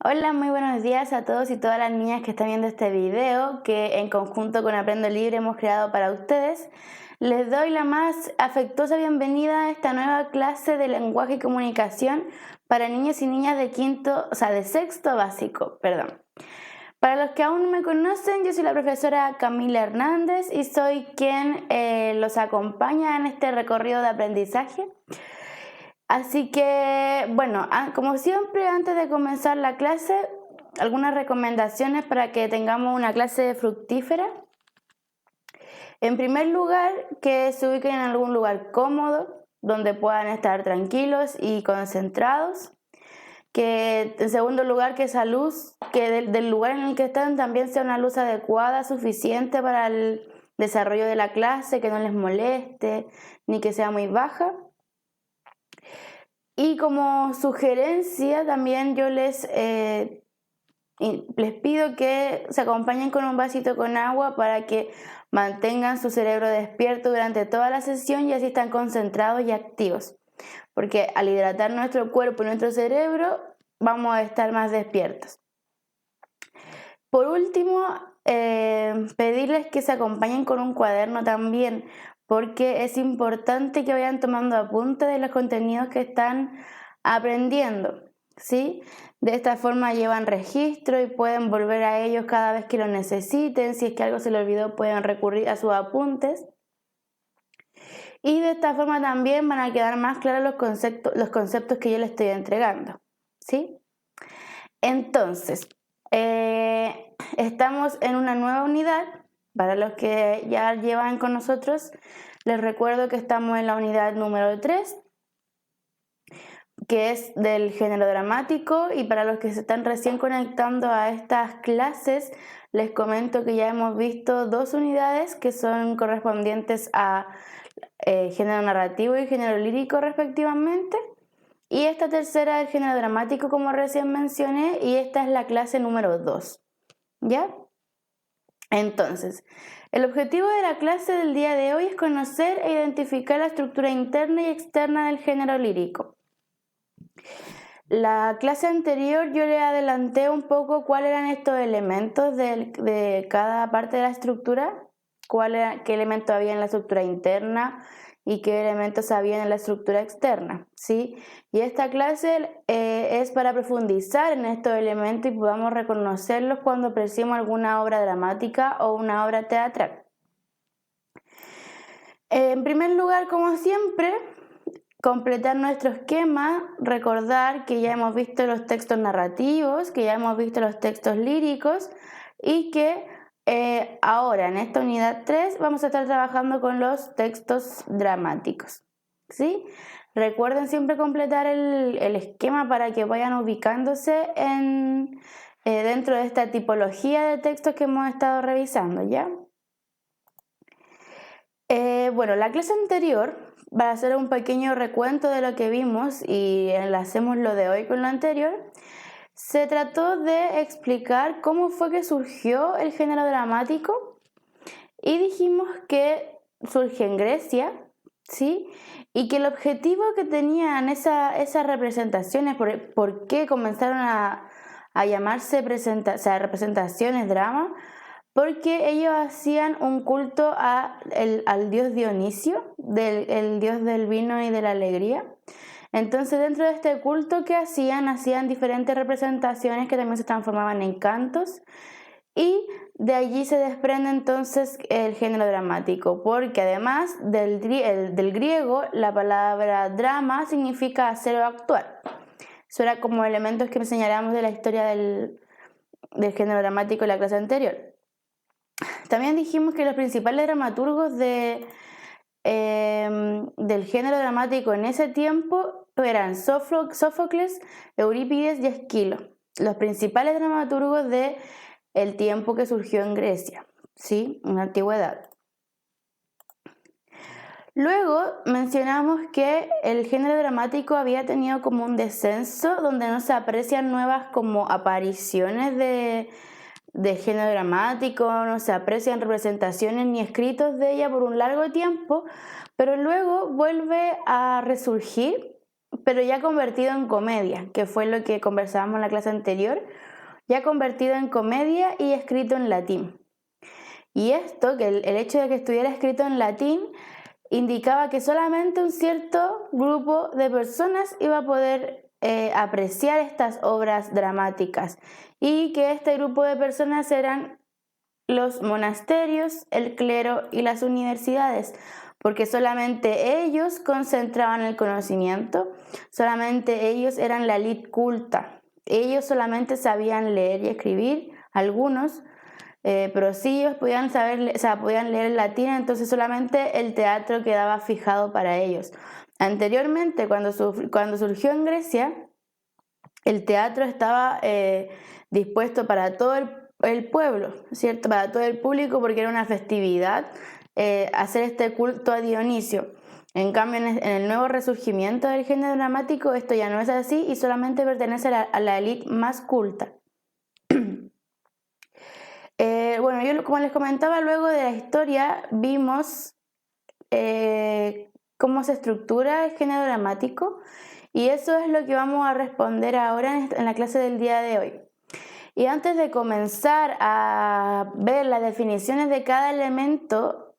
Hola, muy buenos días a todos y todas las niñas que están viendo este video que en conjunto con Aprendo Libre hemos creado para ustedes. Les doy la más afectuosa bienvenida a esta nueva clase de lenguaje y comunicación para niños y niñas de sexto básico, perdón. Para los que aún no me conocen, yo soy la profesora Camila Hernández y soy quien los acompaña en este recorrido de aprendizaje. Así que, bueno, como siempre, antes de comenzar la clase, algunas recomendaciones para que tengamos una clase fructífera. En primer lugar, que se ubiquen en algún lugar cómodo, donde puedan estar tranquilos y concentrados. Que en segundo lugar, que esa luz, que del lugar en el que están también sea una luz adecuada, suficiente para el desarrollo de la clase, que no les moleste, ni que sea muy baja. Y como sugerencia también yo les pido que se acompañen con un vasito con agua para que mantengan su cerebro despierto durante toda la sesión y así están concentrados y activos. Porque al hidratar nuestro cuerpo y nuestro cerebro vamos a estar más despiertos. Por último, pedirles que se acompañen con un cuaderno también, porque es importante que vayan tomando apuntes de los contenidos que están aprendiendo, ¿sí? De esta forma llevan registro y pueden volver a ellos cada vez que lo necesiten. Si es que algo se les olvidó, pueden recurrir a sus apuntes. Y de esta forma también van a quedar más claros los conceptos que yo les estoy entregando, ¿sí? Entonces, estamos en una nueva unidad. Para los que ya llevan con nosotros, les recuerdo que estamos en la unidad número 3, que es del género dramático, y para los que se están recién conectando a estas clases, les comento que ya hemos visto 2 unidades que son correspondientes a género narrativo y género lírico respectivamente. Y esta tercera es el género dramático, como recién mencioné, y esta es la clase número 2. ¿Ya? Entonces, el objetivo de la clase del día de hoy es conocer e identificar la estructura interna y externa del género lírico. La clase anterior yo le adelanté un poco cuáles eran estos elementos de cada parte de la estructura, qué elementos había en la estructura interna y qué elementos había en la estructura externa, ¿sí? Y esta clase es para profundizar en estos elementos y podamos reconocerlos cuando apreciemos alguna obra dramática o una obra teatral. En primer lugar, como siempre, completar nuestro esquema, recordar que ya hemos visto los textos narrativos, que ya hemos visto los textos líricos y que ahora en esta unidad 3 vamos a estar trabajando con los textos dramáticos, ¿sí? Recuerden siempre completar el esquema para que vayan ubicándose dentro de esta tipología de textos que hemos estado revisando, ¿ya? Bueno, la clase anterior, para hacer un pequeño recuento de lo que vimos y enlacemos lo de hoy con lo anterior, se trató de explicar cómo fue que surgió el género dramático y dijimos que surge en Grecia, ¿sí? Y que el objetivo que tenían esas representaciones, por qué comenzaron a llamarse representaciones drama, porque ellos hacían un culto al dios Dionisio, el dios del vino y de la alegría. Entonces, dentro de este culto que hacían diferentes representaciones que también se transformaban en cantos, y de allí se desprende entonces el género dramático, porque además del griego, la palabra drama significa hacer o actuar. Eso era como elementos que enseñáramos de la historia del género dramático en la clase anterior. También dijimos que los principales dramaturgos del género dramático en ese tiempo eran Sófocles, Eurípides y Esquilo, los principales dramaturgos del tiempo que surgió en Grecia, ¿sí? En la antigüedad. Luego mencionamos que el género dramático había tenido como un descenso donde no se aprecian nuevas como apariciones de género dramático, no se aprecian representaciones ni escritos de ella por un largo tiempo, pero luego vuelve a resurgir pero ya convertido en comedia, que fue lo que conversábamos en la clase anterior, ya convertido en comedia y escrito en latín. Y esto, que el hecho de que estuviera escrito en latín, indicaba que solamente un cierto grupo de personas iba a poder apreciar estas obras dramáticas, y que este grupo de personas eran los monasterios, el clero y las universidades, porque solamente ellos concentraban el conocimiento, solamente ellos eran la élite culta, ellos solamente sabían leer y escribir, algunos, pero sí ellos podían saber, o sea, podían leer el latín, entonces solamente el teatro quedaba fijado para ellos. Anteriormente, cuando surgió en Grecia, el teatro estaba dispuesto para todo el pueblo, ¿cierto? Para todo el público, porque era una festividad hacer este culto a Dionisio. En cambio, en el nuevo resurgimiento del género dramático, esto ya no es así y solamente pertenece a la élite más culta. Bueno, yo como les comentaba, luego de la historia vimos cómo se estructura el género dramático, y eso es lo que vamos a responder ahora en la clase del día de hoy. Y antes de comenzar a ver las definiciones de cada elemento,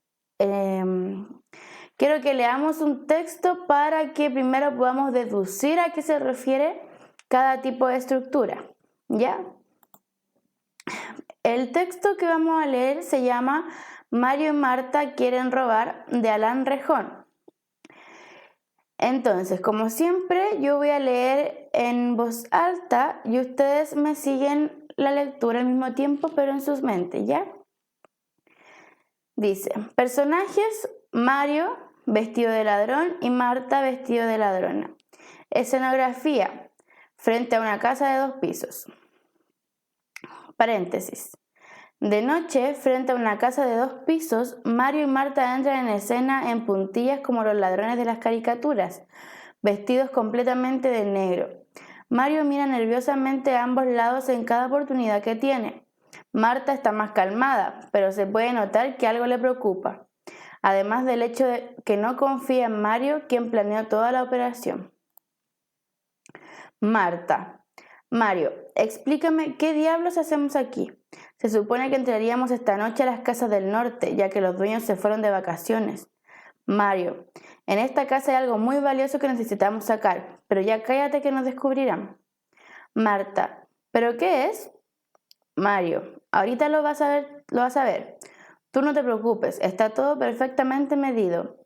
quiero que leamos un texto para que primero podamos deducir a qué se refiere cada tipo de estructura, ¿ya? El texto que vamos a leer se llama Mario y Marta quieren robar, de Alain Rejón. Entonces, como siempre, yo voy a leer en voz alta y ustedes me siguen la lectura al mismo tiempo, pero en sus mentes, ¿ya? Dice, personajes: Mario, vestido de ladrón, y Marta, vestido de ladrona. Escenografía: frente a una casa de 2 pisos. Paréntesis. De noche, frente a una casa de 2 pisos, Mario y Marta entran en escena en puntillas como los ladrones de las caricaturas, vestidos completamente de negro. Mario mira nerviosamente a ambos lados en cada oportunidad que tiene. Marta está más calmada, pero se puede notar que algo le preocupa, además del hecho de que no confía en Mario, quien planeó toda la operación. Marta: Mario, explícame qué diablos hacemos aquí. Se supone que entraríamos esta noche a las casas del norte, ya que los dueños se fueron de vacaciones. Mario: en esta casa hay algo muy valioso que necesitamos sacar, pero ya cállate que nos descubrirán. Marta: ¿pero qué es? Mario: ahorita lo vas a ver. Tú no te preocupes, está todo perfectamente medido.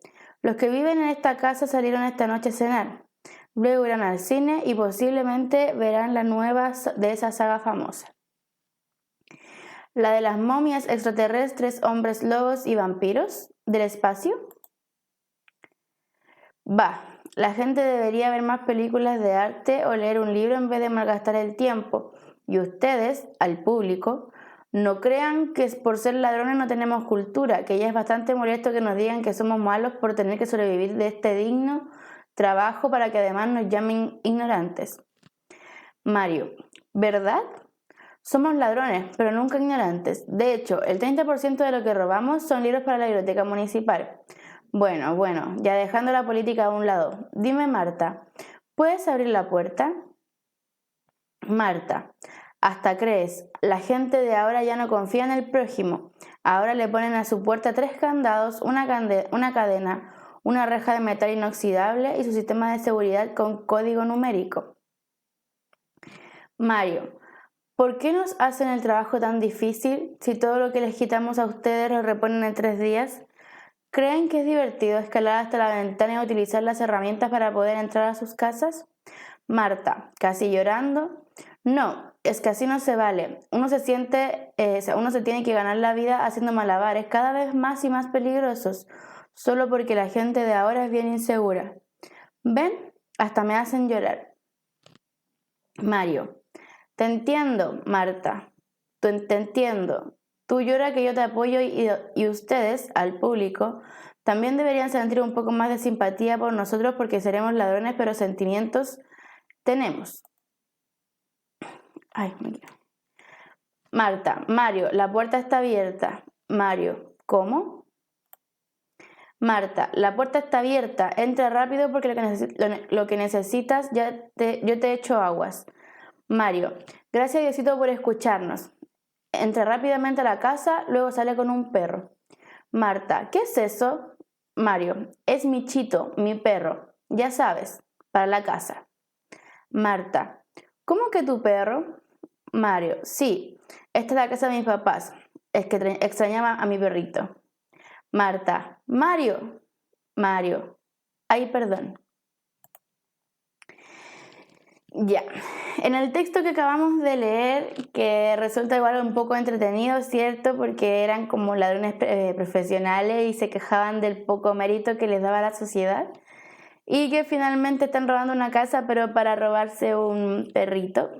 Los que viven en esta casa salieron esta noche a cenar. Luego irán al cine y posiblemente verán la nueva de esa saga famosa, la de las momias extraterrestres, hombres lobos y vampiros del espacio. La gente debería ver más películas de arte o leer un libro en vez de malgastar el tiempo. Y ustedes, al público, no crean que por ser ladrones no tenemos cultura, que ya es bastante molesto que nos digan que somos malos por tener que sobrevivir de este digno trabajo para que además nos llamen ignorantes. Mario: ¿verdad? Somos ladrones, pero nunca ignorantes. De hecho, el 30% de lo que robamos son libros para la biblioteca municipal. Bueno, ya dejando la política a un lado. Dime, Marta, ¿puedes abrir la puerta? Marta: hasta crees, la gente de ahora ya no confía en el prójimo. Ahora le ponen a su puerta 3 candados, una cadena, una reja de metal inoxidable y su sistema de seguridad con código numérico. Mario: ¿por qué nos hacen el trabajo tan difícil si todo lo que les quitamos a ustedes lo reponen en 3 días? ¿Creen que es divertido escalar hasta la ventana y utilizar las herramientas para poder entrar a sus casas? Marta, casi llorando: no, es que así no se vale. Uno se tiene que ganar la vida haciendo malabares cada vez más y más peligrosos, solo porque la gente de ahora es bien insegura. ¿Ven? Hasta me hacen llorar. Mario: te entiendo, Marta. Te entiendo. Tú llora que yo te apoyo y ustedes, al público, también deberían sentir un poco más de simpatía por nosotros porque seremos ladrones, pero sentimientos tenemos. Marta: Mario, la puerta está abierta. Mario: ¿cómo? Marta, la puerta está abierta, entra rápido porque lo que necesitas yo te echo aguas. Mario, gracias Diosito por escucharnos. Entra rápidamente a la casa, luego sale con un perro. Marta, ¿qué es eso? Mario, es mi Chito, mi perro, ya sabes, para la casa. Marta, ¿cómo que tu perro? Mario, sí, esta es la casa de mis papás, es que extrañaba a mi perrito. Marta, Mario, ay, perdón. Ya, en el texto que acabamos de leer, que resulta igual un poco entretenido, ¿cierto? Porque eran como ladrones profesionales y se quejaban del poco mérito que les daba la sociedad y que finalmente están robando una casa pero para robarse un perrito.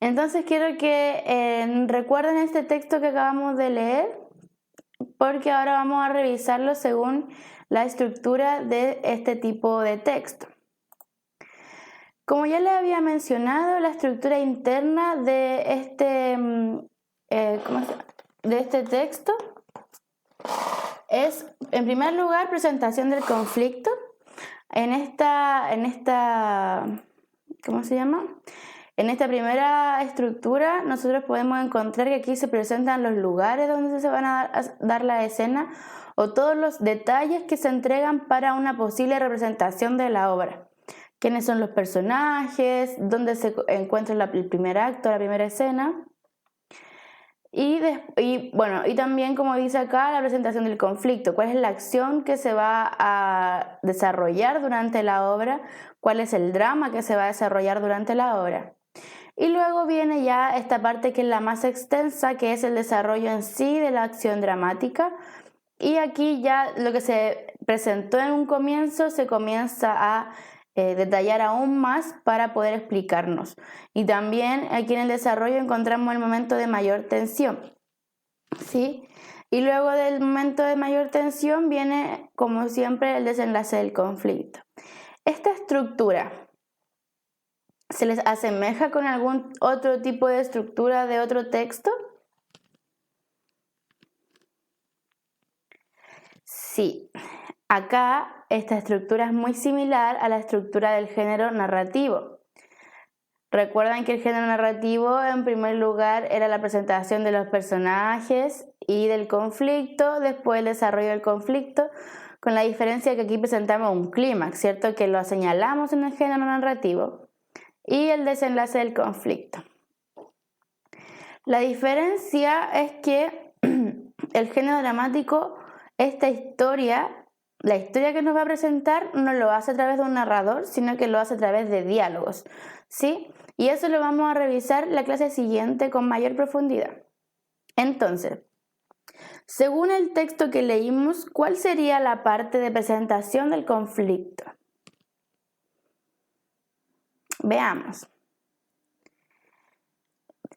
Entonces quiero que recuerden este texto que acabamos de leer porque ahora vamos a revisarlo según la estructura de este tipo de texto. Como ya les había mencionado, la estructura interna de este texto es, en primer lugar, presentación del conflicto. ¿Cómo se llama? En esta primera estructura nosotros podemos encontrar que aquí se presentan los lugares donde se van a dar la escena o todos los detalles que se entregan para una posible representación de la obra. ¿Quiénes son los personajes? ¿Dónde se encuentra el primer acto, la primera escena? Y también, como dice acá, la presentación del conflicto. ¿Cuál es la acción que se va a desarrollar durante la obra? ¿Cuál es el drama que se va a desarrollar durante la obra? Y luego viene ya esta parte que es la más extensa, que es el desarrollo en sí de la acción dramática. Y aquí ya lo que se presentó en un comienzo se comienza a detallar aún más para poder explicarnos. Y también aquí en el desarrollo encontramos el momento de mayor tensión, ¿sí? Y luego del momento de mayor tensión viene, como siempre, el desenlace del conflicto. Esta estructura ¿se les asemeja con algún otro tipo de estructura de otro texto? Sí. Acá esta estructura es muy similar a la estructura del género narrativo. Recuerdan que el género narrativo en primer lugar era la presentación de los personajes y del conflicto, después el desarrollo del conflicto, con la diferencia que aquí presentamos un clímax, ¿cierto? Que lo señalamos en el género narrativo y el desenlace del conflicto. La diferencia es que el género dramático, esta historia, la historia que nos va a presentar no lo hace a través de un narrador, sino que lo hace a través de diálogos, ¿sí? Y eso lo vamos a revisar la clase siguiente con mayor profundidad. Entonces, según el texto que leímos, ¿cuál sería la parte de presentación del conflicto? Veamos.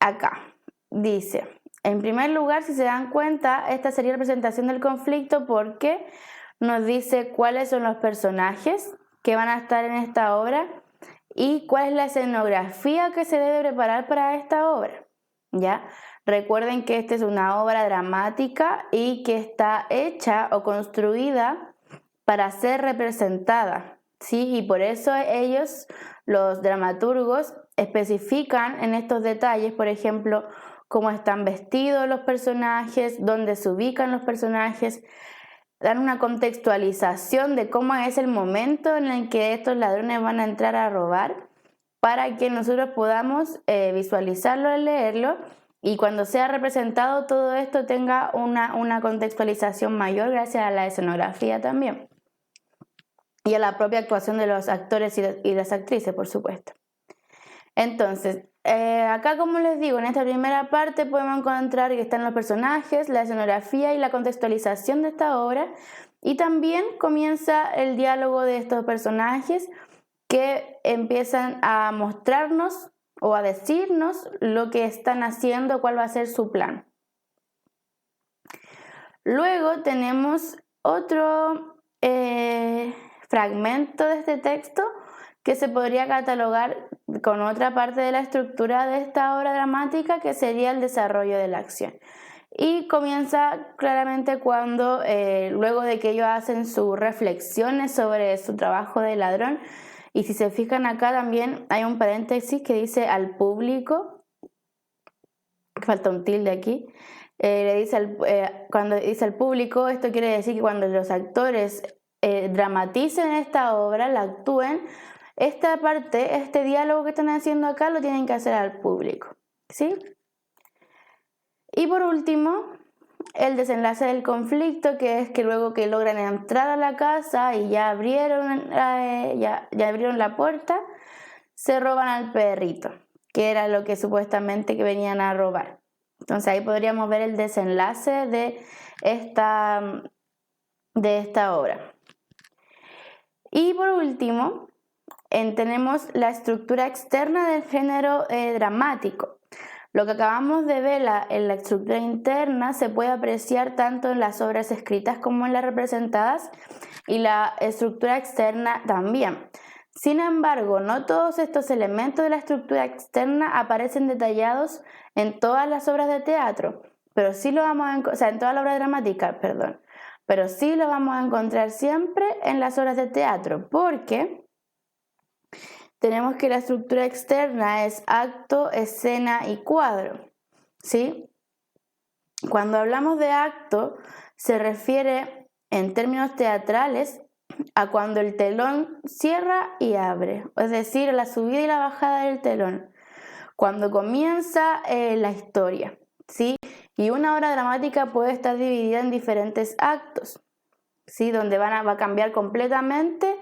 Acá dice, en primer lugar, si se dan cuenta, esta sería la presentación del conflicto porque nos dice cuáles son los personajes que van a estar en esta obra y cuál es la escenografía que se debe preparar para esta obra. ¿Ya? Recuerden que esta es una obra dramática y que está hecha o construida para ser representada, ¿sí? Y por eso ellos, los dramaturgos, especifican en estos detalles, por ejemplo, cómo están vestidos los personajes, dónde se ubican los personajes, dan una contextualización de cómo es el momento en el que estos ladrones van a entrar a robar para que nosotros podamos visualizarlo y leerlo y cuando sea representado todo esto tenga una contextualización mayor gracias a la escenografía también y a la propia actuación de los actores y las actrices, por supuesto. Entonces, acá como les digo, en esta primera parte podemos encontrar que están los personajes, la escenografía y la contextualización de esta obra y también comienza el diálogo de estos personajes que empiezan a mostrarnos o a decirnos lo que están haciendo, cuál va a ser su plan. Luego tenemos otro fragmento de este texto que se podría catalogar con otra parte de la estructura de esta obra dramática que sería el desarrollo de la acción. Y comienza claramente cuando, luego de que ellos hacen sus reflexiones sobre su trabajo de ladrón, y si se fijan acá también hay un paréntesis que dice al público, falta un tilde aquí, le dice cuando dice al público, esto quiere decir que cuando los actores dramaticen esta obra, la actúen, esta parte, este diálogo que están haciendo acá lo tienen que hacer al público, ¿sí? Y por último, el desenlace del conflicto, que es que luego que logran entrar a la casa y ya abrieron la puerta, se roban al perrito, que era lo que supuestamente que venían a robar. Entonces ahí podríamos ver el desenlace de esta obra. Y por último, tenemos la estructura externa del género dramático. Lo que acabamos de ver en la estructura interna se puede apreciar tanto en las obras escritas como en las representadas, y la estructura externa también. Sin embargo, no todos estos elementos de la estructura externa aparecen detallados en todas las obras de teatro, pero sí lo vamos a, o sea, en toda la obra dramática, perdón, pero sí lo vamos a encontrar siempre en las obras de teatro, porque tenemos que la estructura externa es acto, escena y cuadro, ¿sí? Cuando hablamos de acto, se refiere en términos teatrales a cuando el telón cierra y abre, es decir, la subida y la bajada del telón, cuando comienza la historia, ¿sí? Y una obra dramática puede estar dividida en diferentes actos, ¿sí? Donde va a cambiar completamente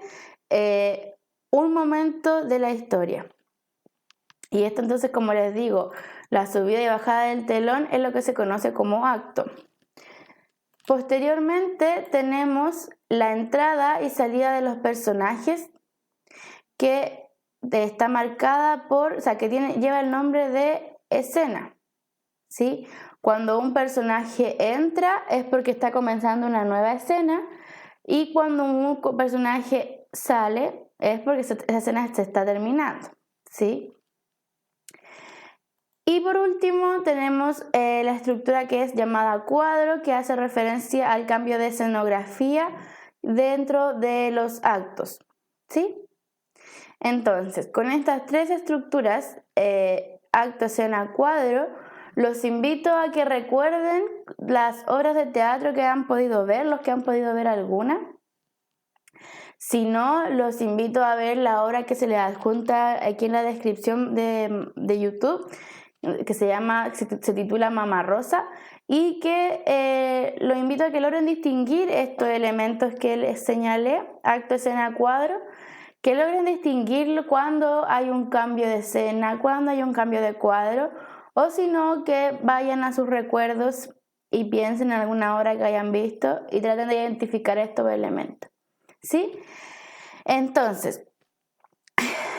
un momento de la historia. Y esto entonces, como les digo, la subida y bajada del telón es lo que se conoce como acto. Posteriormente tenemos la entrada y salida de los personajes, que está marcada por, o sea, que lleva el nombre de escena, ¿sí? Cuando un personaje entra es porque está comenzando una nueva escena, y cuando un personaje sale es porque esa escena se está terminando, ¿sí? Y por último tenemos la estructura que es llamada cuadro, que hace referencia al cambio de escenografía dentro de los actos, ¿sí? Entonces, con estas tres estructuras, acto, escena, cuadro, los invito a que recuerden las obras de teatro que han podido ver, los que han podido ver alguna. Si no, los invito a ver la obra que se les adjunta aquí en la descripción de YouTube, que se titula Mamá Rosa, y que lo invito a que logren distinguir estos elementos que les señalé, acto, escena, cuadro, que logren distinguirlo cuando hay un cambio de escena, cuando hay un cambio de cuadro, o si no, que vayan a sus recuerdos y piensen en alguna obra que hayan visto y traten de identificar estos elementos, ¿sí? Entonces,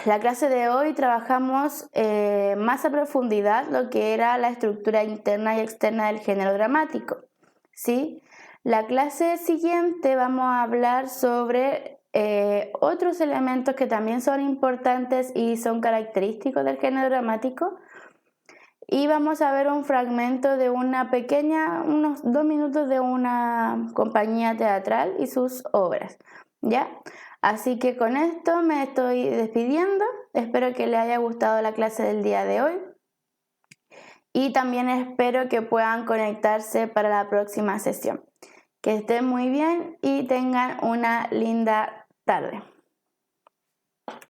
la clase de hoy trabajamos más a profundidad lo que era la estructura interna y externa del género dramático, ¿sí? La clase siguiente vamos a hablar sobre otros elementos que también son importantes y son característicos del género dramático, y vamos a ver un fragmento de unos 2 minutos de una compañía teatral y sus obras, ¿ya? Así que con esto me estoy despidiendo. Espero que les haya gustado la clase del día de hoy, y también espero que puedan conectarse para la próxima sesión. Que estén muy bien y tengan una linda tarde.